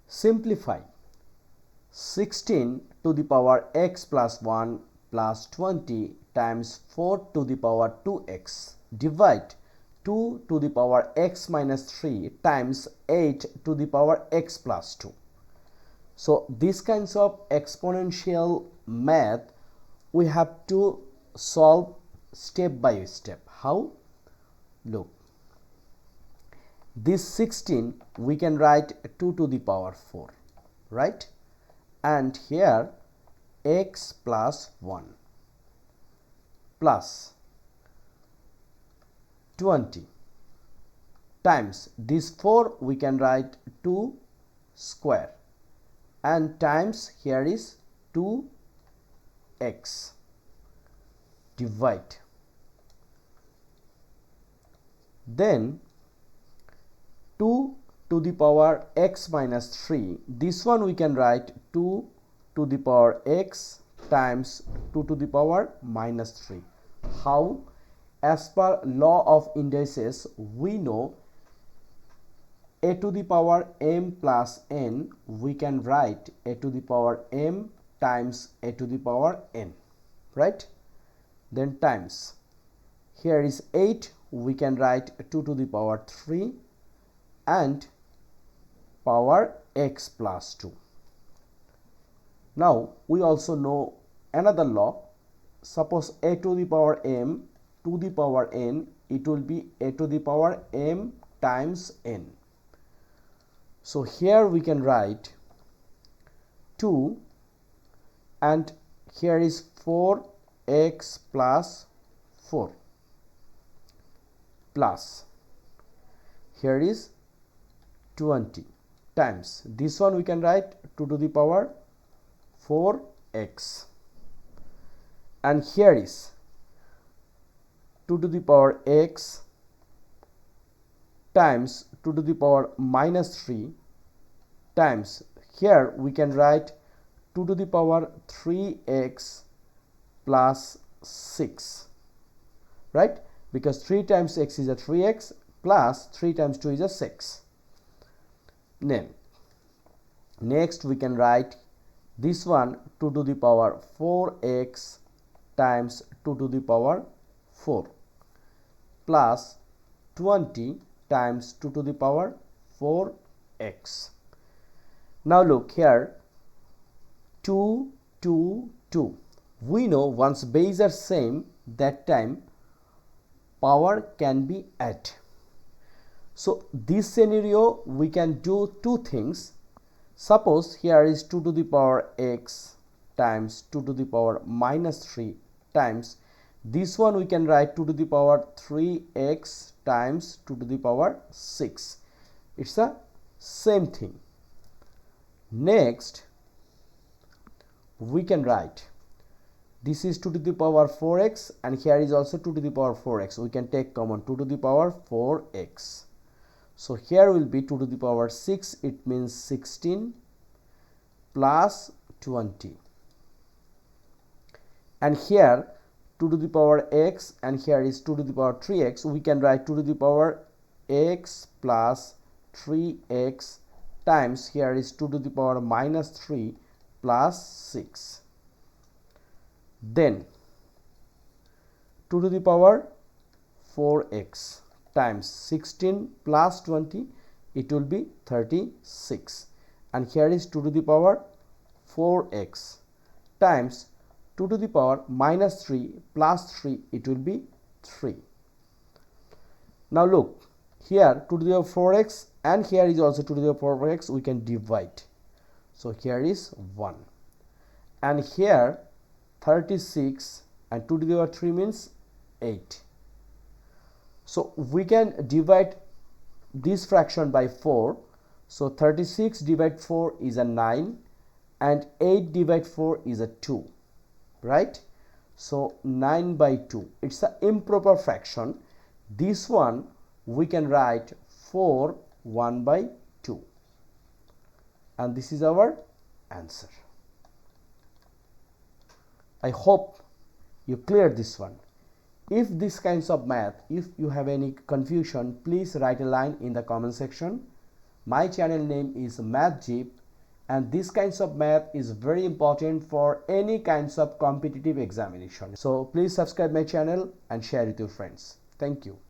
Simplify 16 to the power x plus 1 plus 20 times 4 to the power 2x. Divide 2 to the power x minus 3 times 8 to the power x plus 2. So these kinds of exponential math we have to solve step by step. How? Look, this 16 we can write 2 to the power 4, right? And here x plus 1 plus 20 times this 4 we can write 2 square and times here is 2x. Divide. Then 2 to the power x minus 3, this one we can write 2 to the power x times 2 to the power minus 3. How? As per law of indices, we know a to the power m plus n, we can write a to the power m times a to the power n, right? Then times, here is 8, we can write 2 to the power 3 and power x plus 2. Now we also know another law. Suppose a to the power m to the power n, it will be a to the power m times n. So here we can write 2 and here is 4x plus 4 plus here is 20 times this one we can write 2 to the power 4x and here is 2 to the power x times 2 to the power minus 3 times here we can write 2 to the power 3x plus 6, right? Because 3 times x is a 3x plus 3 times 2 is a 6. Then next we can write this one 2 to the power 4x times 2 to the power 4 plus 20 times 2 to the power 4x. Now look here, 2, 2, 2. We know once base are same, that time power can be added. So this scenario we can do two things. Suppose here is 2 to the power x times 2 to the power minus 3 times this one we can write 2 to the power 3x times 2 to the power 6. It's the same thing. Next we can write this is 2 to the power 4x and here is also 2 to the power 4x. We can take common 2 to the power 4x. So here will be 2 to the power 6, it means 16 plus 20 and here 2 to the power x and here is 2 to the power 3x. We can write 2 to the power x plus 3x times here is 2 to the power minus 3 plus 6. Then 2 to the power 4x times 16 plus 20, it will be 36 and here is 2 to the power 4x times 2 to the power minus 3 plus 3, it will be 3. Now look, here 2 to the power 4x and here is also 2 to the power 4x, we can divide. So here is 1 and here 36 and 2 to the power 3 means 8. So we can divide this fraction by 4. So 36 divide 4 is a 9 and 8 divide 4 is a 2, right? So 9 by 2, it's an improper fraction. This one we can write 4 1 by 2 and this is our answer. I hope you cleared this one. If these kinds of math, if you have any confusion, please write a line in the comment section. My channel name is Math Jeep, and this kinds of math is very important for any kinds of competitive examination. So please subscribe my channel and share with your friends. Thank you.